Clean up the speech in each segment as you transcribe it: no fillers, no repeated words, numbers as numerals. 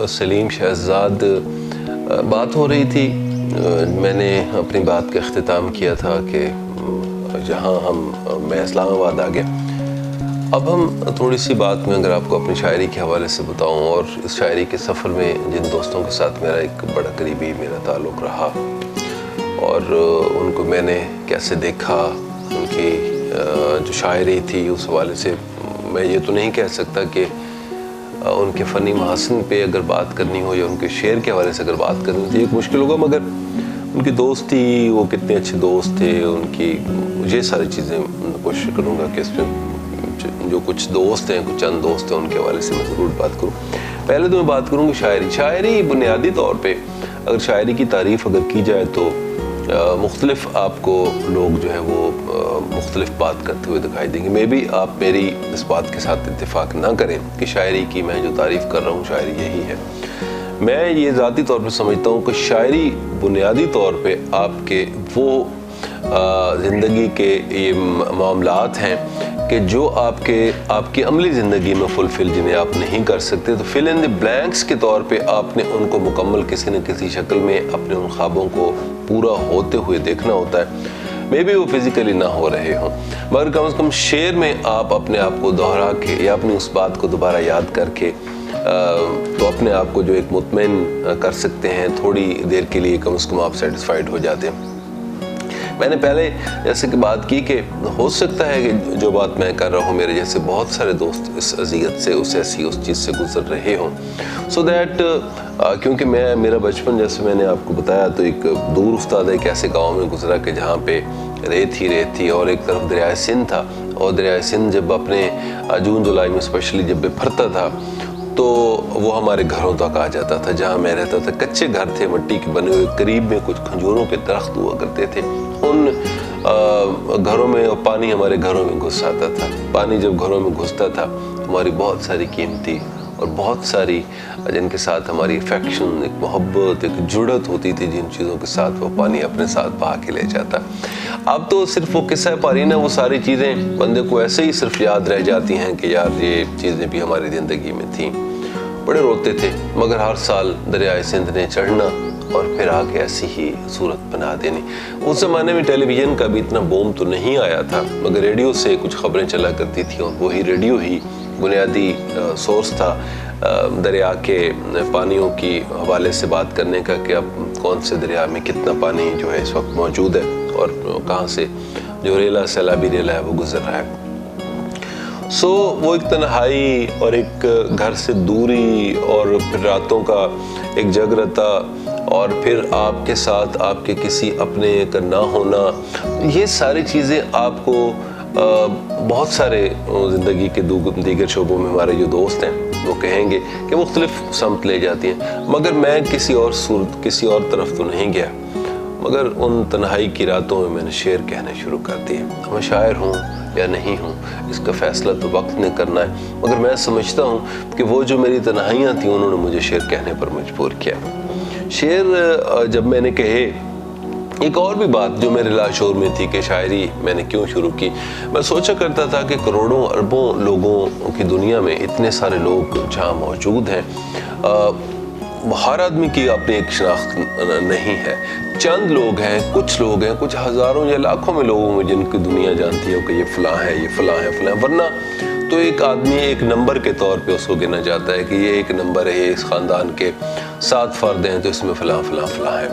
سلیم شہزاد بات ہو رہی تھی. میں نے اپنی بات کا اختتام کیا تھا کہ جہاں میں اسلام آباد آ گیا. اب ہم تھوڑی سی بات میں اگر آپ کو اپنی شاعری کے حوالے سے بتاؤں اور اس شاعری کے سفر میں جن دوستوں کے ساتھ میرا ایک بڑا قریبی میرا تعلق رہا اور ان کو میں نے کیسے دیکھا، ان کی جو شاعری تھی اس حوالے سے میں یہ تو نہیں کہہ سکتا کہ ان کے فنی محاسن پہ اگر بات کرنی ہو یا ان کے شعر کے حوالے سے اگر بات کرنی ہو تو ایک مشکل ہوگا، مگر ان کی دوستی، وہ کتنے اچھے دوست تھے، ان کی یہ ساری چیزیں کوشش کروں گا کہ اس میں جو کچھ دوست ہیں، کچھ چند دوست ہیں، ان کے حوالے سے میں ضرور بات کروں. پہلے تو میں بات کروں گی شاعری بنیادی طور پہ اگر شاعری کی تعریف اگر کی جائے تو مختلف آپ کو لوگ جو ہے وہ مختلف بات کرتے ہوئے دکھائی دیں گے. میں بھی آپ میری اس بات کے ساتھ اتفاق نہ کریں کہ شاعری کی میں جو تعریف کر رہا ہوں شاعری یہی ہے. میں یہ ذاتی طور پہ سمجھتا ہوں کہ شاعری بنیادی طور پہ آپ کے وہ زندگی کے یہ معاملات ہیں کہ جو آپ کی عملی زندگی میں فلفل جنہیں آپ نہیں کر سکتے، تو فل ان دی بلینکس کے طور پہ آپ نے ان کو مکمل کسی نہ کسی شکل میں اپنے ان خوابوں کو پورا ہوتے ہوئے دیکھنا ہوتا ہے. میں بھی وہ فزیکلی نہ ہو رہے ہوں مگر کم از کم شعر میں آپ اپنے آپ کو دہرا کے یا اپنی اس بات کو دوبارہ یاد کر کے تو اپنے آپ کو جو ایک مطمئن کر سکتے ہیں، تھوڑی دیر کے لیے کم از کم آپ سیٹسفائیڈ ہو جاتے ہیں. میں نے پہلے جیسے کہ بات کی کہ ہو سکتا ہے کہ جو بات میں کر رہا ہوں میرے جیسے بہت سارے دوست اس اذیت سے اس چیز سے گزر رہے ہوں. سو دیٹ کیونکہ میرا بچپن جیسے میں نے آپ کو بتایا تو ایک دور افتادہ ایک ایسے گاؤں میں گزرا کہ جہاں پہ ریت ہی تھی اور ایک طرف دریائے سندھ تھا، اور دریائے سندھ جب اپنے جون جولائی میں اسپیشلی جب بھرتا تھا تو وہ ہمارے گھروں تک آ جاتا تھا. جہاں میں رہتا تھا کچے گھر تھے مٹی کے بنے ہوئے، قریب میں کچھ کھجوروں کے درخت ہوا کرتے تھے. ان گھروں میں پانی ہمارے گھروں میں گھس آتا تھا. پانی جب گھروں میں گھستا تھا ہماری بہت ساری قیمتی اور بہت ساری جن کے ساتھ ہماری افیکشن، ایک محبت، ایک جڑت ہوتی تھی، جن چیزوں کے ساتھ وہ پانی اپنے ساتھ بہا کے لے جاتا. اب تو صرف وہ قصہ پارینہ وہ ساری چیزیں بندے کو ایسے ہی صرف یاد رہ جاتی ہیں کہ یار یہ چیزیں بھی ہماری زندگی میں تھیں. بڑے روتے تھے مگر ہر سال دریائے سندھ نے چڑھنا اور پھر آگے ایسی ہی صورت بنا دینی. اس زمانے میں ٹیلی ویژن کا بھی اتنا بوم تو نہیں آیا تھا مگر ریڈیو سے کچھ خبریں چلا کرتی تھیں اور وہی ریڈیو ہی بنیادی سورس تھا دریا کے پانیوں کی حوالے سے بات کرنے کا کہ اب کون سے دریا میں کتنا پانی جو ہے اس وقت موجود ہے اور کہاں سے جو سیلابی ریلا ہے وہ گزر رہا ہے. سو وہ ایک تنہائی اور ایک گھر سے دوری اور پھر راتوں کا ایک جگرتا اور پھر آپ کے ساتھ آپ کے کسی اپنے کا نہ ہونا، یہ ساری چیزیں آپ کو بہت سارے زندگی کے دیگر شعبوں میں ہمارے جو دوست ہیں وہ کہیں گے کہ مختلف سمت لے جاتی ہیں. مگر میں کسی اور طرف تو نہیں گیا مگر ان تنہائی کی راتوں میں نے شعر کہنے شروع کر دیے. میں شاعر ہوں یا نہیں ہوں اس کا فیصلہ تو وقت نے کرنا ہے، مگر میں سمجھتا ہوں کہ وہ جو میری تنہائیاں تھیں انہوں نے مجھے شعر کہنے پر مجبور کیا. شعر جب میں نے کہے، ایک اور بھی بات جو میرے لاشعور میں تھی کہ شاعری میں نے کیوں شروع کی، میں سوچا کرتا تھا کہ کروڑوں اربوں لوگوں کی دنیا میں اتنے سارے لوگ جہاں موجود ہیں، ہر آدمی کی اپنی ایک شناخت نہیں ہے. چند لوگ ہیں، کچھ ہزاروں یا لاکھوں میں لوگوں میں جن کی دنیا جانتی ہے کہ یہ فلاں ہے، یہ فلاں ہے، فلاں، ورنہ تو ایک آدمی ایک نمبر کے طور پہ اس کو گنا جاتا ہے کہ یہ ایک نمبر ہے، اس خاندان کے 7 فرد ہیں تو اس میں فلاں فلاں فلاں ہے.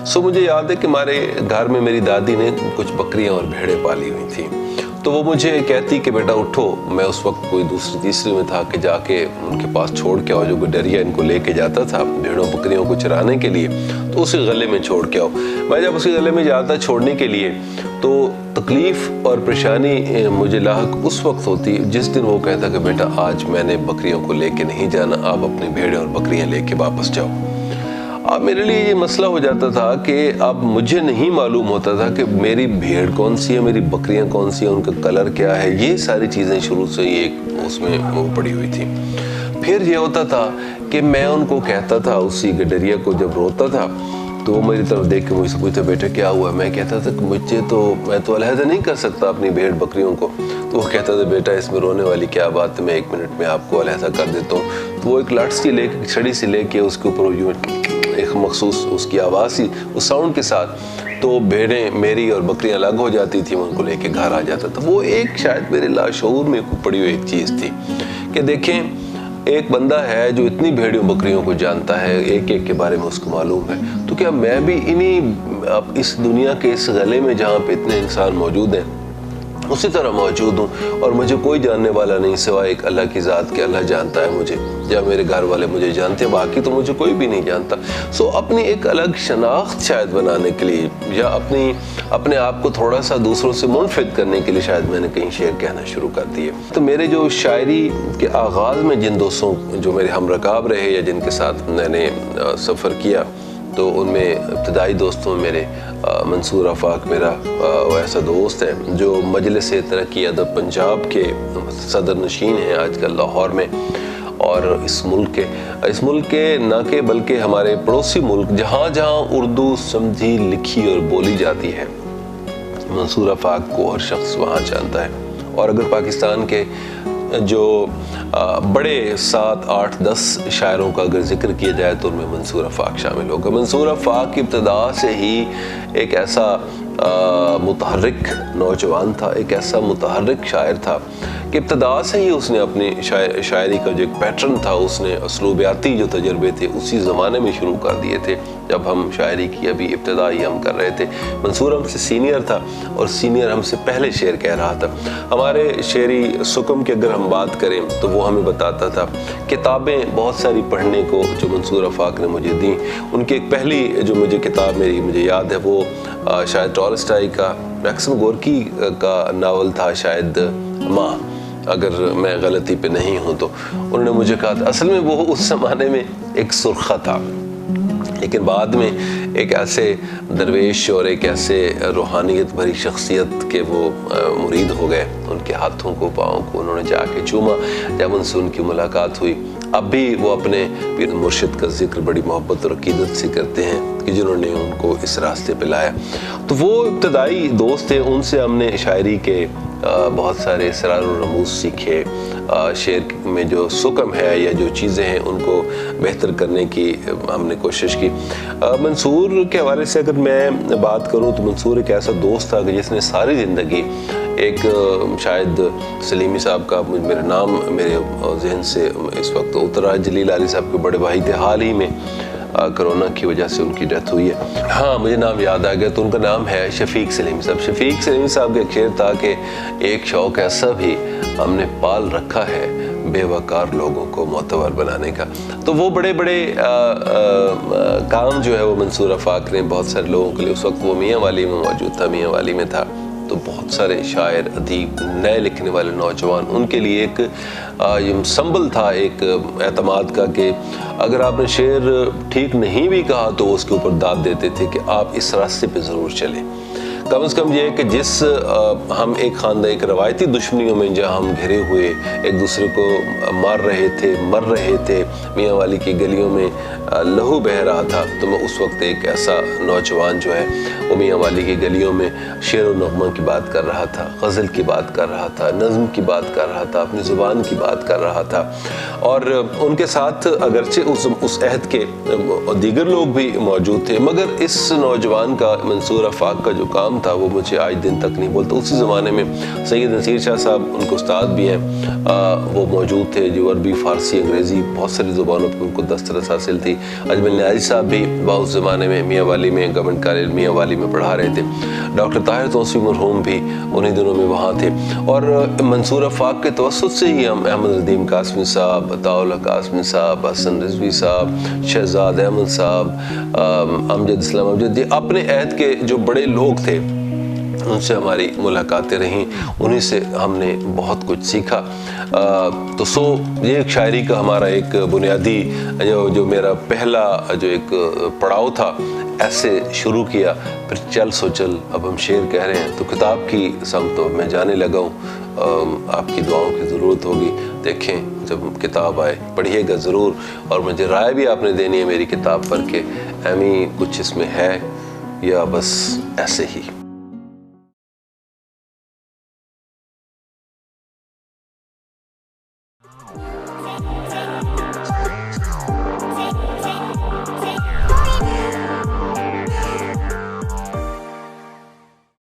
سو مجھے یاد ہے کہ ہمارے گھر میں میری دادی نے کچھ بکریاں اور بھیڑیں پالی ہوئی تھیں، تو وہ مجھے کہتی کہ بیٹا اٹھو. میں اس وقت کوئی دوسری تیسری میں تھا کہ جا کے ان کے پاس چھوڑ کے آؤ، جو گڈریا ان کو لے کے جاتا تھا بھیڑوں بکریوں کو چرانے کے لیے، تو اسی غلے میں چھوڑ کے آؤ. میں جب اسی غلے میں جاتا چھوڑنے کے لیے تو تکلیف اور پریشانی مجھے لاحق اس وقت ہوتی جس دن وہ کہتا کہ بیٹا آج میں نے بکریوں کو لے کے نہیں جانا، آپ اپنی بھیڑیں اور بکریاں لے کے واپس جاؤ. اب میرے لیے یہ مسئلہ ہو جاتا تھا کہ اب مجھے نہیں معلوم ہوتا تھا کہ میری بھیڑ کون سی ہے، میری بکریاں کون سی ہیں، ان کا کلر کیا ہے. یہ ساری چیزیں شروع سے ہی ایک اس میں وہ پڑی ہوئی تھی. پھر یہ ہوتا تھا کہ میں ان کو کہتا تھا، اسی گڈریا کو جب روتا تھا تو وہ میری طرف دیکھ کے مجھ سے پوچھتے بیٹا کیا ہوا؟ میں کہتا تھا کہ میں تو علیحدہ نہیں کر سکتا اپنی بھیڑ بکریوں کو. تو وہ کہتا تھا بیٹا اس میں رونے والی کیا بات ہے، میں 1 منٹ میں آپ کو علیحدہ کر دیتا ہوں. تو وہ ایک لاٹ سی لے کے، چھڑی سی لے کے اس کے اوپر یوں ایک مخصوص اس کی آواز سی، اس ساؤنڈ کے ساتھ تو بھیڑیں میری اور بکریاں الگ ہو جاتی تھی، میں ان کو لے کے گھر آ جاتا تھا. وہ ایک شاید میرے لاشعور میں پڑی ہوئی ایک چیز تھی کہ دیکھیں ایک بندہ ہے جو اتنی بھیڑیوں بکریوں کو جانتا ہے، ایک ایک کے بارے میں اس کو معلوم ہے، تو کیا میں بھی اس دنیا کے اس غلے میں جہاں پہ اتنے انسان موجود ہیں اسی طرح موجود ہوں، اور مجھے کوئی جاننے والا نہیں سوائے ایک اللہ کی ذات کے. اللہ جانتا ہے مجھے، یا میرے گھر والے مجھے جانتے ہیں، باقی تو مجھے کوئی بھی نہیں جانتا. اپنی ایک الگ شناخت شاید بنانے کے لیے، یا اپنے آپ کو تھوڑا سا دوسروں سے منفرد کرنے کے لیے شاید میں نے کہیں شعر کہنا شروع کر دیے. تو میرے جو شاعری کے آغاز میں جن دوستوں جو میرے ہم رکاب رہے یا جن کے ساتھ میں نے سفر کیا، تو ان میں ابتدائی دوستوں میں میرے منصور آفاق میرا وہ ایسا دوست ہے جو مجلس ترقی ادب پنجاب کے صدر نشین ہیں آج کل لاہور میں، اور اس ملک کے نہ کہ بلکہ ہمارے پڑوسی ملک جہاں جہاں اردو سمجھی لکھی اور بولی جاتی ہے منصور آفاق کو ہر شخص وہاں جانتا ہے. اور اگر پاکستان کے جو بڑے 7 8 10 شاعروں کا اگر ذکر کیا جائے تو ان میں منصور آفاق شامل ہوگا. منصور آفاق کی ابتدا سے ہی ایک ایسا متحرک نوجوان تھا، ایک ایسا متحرک شاعر تھا کہ ابتدا سے ہی اس نے اپنی شاعری کا جو ایک پیٹرن تھا، اس نے اسلوبیاتی جو تجربے تھے اسی زمانے میں شروع کر دیے تھے جب ہم شاعری کی ابھی ابتدائی ہم کر رہے تھے. منصور ہم سے سینئر تھا، اور سینئر ہم سے پہلے شعر کہہ رہا تھا. ہمارے شعری سکم کی اگر ہم بات کریں تو وہ ہمیں بتاتا تھا کتابیں بہت ساری پڑھنے کو جو منصور آفاق نے مجھے دیں. ان کی ایک پہلی جو کتاب مجھے یاد ہے وہ شاید ٹالسٹائی کا میکسم گورکی کا ناول تھا شاید ماں، اگر میں غلطی پہ نہیں ہوں تو. انہوں نے مجھے کہا تھا اصل میں وہ اس زمانے میں ایک سرخہ تھا، لیکن بعد میں ایک ایسے درویش اور ایک ایسے روحانیت بھری شخصیت کے وہ مرید ہو گئے. ان کے ہاتھوں کو پاؤں کو انہوں نے جا کے چوما جب ان سے ان کی ملاقات ہوئی. اب بھی وہ اپنے پیر مرشد کا ذکر بڑی محبت اور عقیدت سے کرتے ہیں کہ جنہوں نے ان کو اس راستے پہ لایا. تو وہ ابتدائی دوست تھے، ان سے ہم نے شاعری کے بہت سارے اسرار و رموز سیکھے. شعر میں جو سکم ہے یا جو چیزیں ہیں ان کو بہتر کرنے کی ہم نے کوشش کی. منصور کے حوالے سے اگر میں بات کروں تو منصور ایک ایسا دوست تھا کہ جس نے ساری زندگی ایک شاید سلیمی صاحب کا میرا نام میرے ذہن سے اس وقت اترا، جلیل علی صاحب کے بڑے بھائی تھے، حال ہی میں کرونا کی وجہ سے ان کی ڈیتھ ہوئی ہے. ہاں مجھے نام یاد آ گیا، تو ان کا نام ہے شفیق سلیمی صاحب. شفیق سلیمی صاحب کا ایک شعر تھا کہ ایک شوق ایسا بھی ہم نے پال رکھا ہے بے وقار لوگوں کو معتبر بنانے کا. تو وہ بڑے بڑے کام جو ہے وہ منصور آفاق نے بہت سارے لوگوں کے لیے، اس وقت وہ میاں والی میں موجود تھا، میاں والی میں تھا، تو بہت سارے شاعر ادیب نئے لکھنے والے نوجوان ان کے لیے ایک سمبل تھا، ایک اعتماد کا کہ اگر آپ نے شعر ٹھیک نہیں بھی کہا تو اس کے اوپر داد دیتے تھے کہ آپ اس راستے پہ ضرور چلیں. کم از کم یہ کہ جس ہم ایک خاندان ایک روایتی دشمنیوں میں جہاں ہم گھرے ہوئے ایک دوسرے کو مار رہے تھے، مر رہے تھے، میاں والی کی گلیوں میں لہو بہہ رہا تھا، تو میں اس وقت ایک ایسا نوجوان جو ہے وہ میاں والی کی گلیوں میں شعر و نغمہ کی بات کر رہا تھا، غزل کی بات کر رہا تھا، نظم کی بات کر رہا تھا، اپنی زبان کی بات کر رہا تھا. اور ان کے ساتھ اگرچہ اس عہد کے دیگر لوگ بھی موجود تھے، مگر اس نوجوان کا منصور آفاق کا جو کام تھا وہ مجھے آج دن تک نہیں بولتا. اسی زمانے میں سید نصیر شاہ صاحب ان کو استاد بھی ہیں، وہ موجود تھے، جو عربی فارسی انگریزی بہت ساری زبانوں پہ ان کو دسترس حاصل تھی. اجمل نیازی صاحب بھی بہت زمانے میں میاں والی میں گورنمنٹ کالج میاں والی میں پڑھا رہے تھے. ڈاکٹر طاہر توسیع مرحوم بھی انہی دنوں میں وہاں تھے. اور منصور آفاق کے توسط سے ہی ہم احمد ندیم قاسمی صاحب، عطاءاللہ قاسمی صاحب، حسن رضوی صاحب، شہزاد احمد صاحب، امجد اسلام امجد، اپنے عہد کے جو بڑے لوگ تھے ان سے ہماری ملاقاتیں رہیں، انہی سے ہم نے بہت کچھ سیکھا. تو یہ ایک شاعری کا ہمارا ایک بنیادی جو میرا پہلا جو ایک پڑاؤ تھا، ایسے شروع کیا. پھر چل سو چل اب ہم شعر کہہ رہے ہیں، تو کتاب کی سمت میں جانے لگا ہوں. آپ کی دعاؤں کی ضرورت ہوگی. دیکھیں جب کتاب آئے، پڑھیے گا ضرور، اور مجھے رائے بھی آپ نے دینی ہے میری کتاب پر کہ ایمی کچھ اس میں ہے یا بس ایسے ہی۔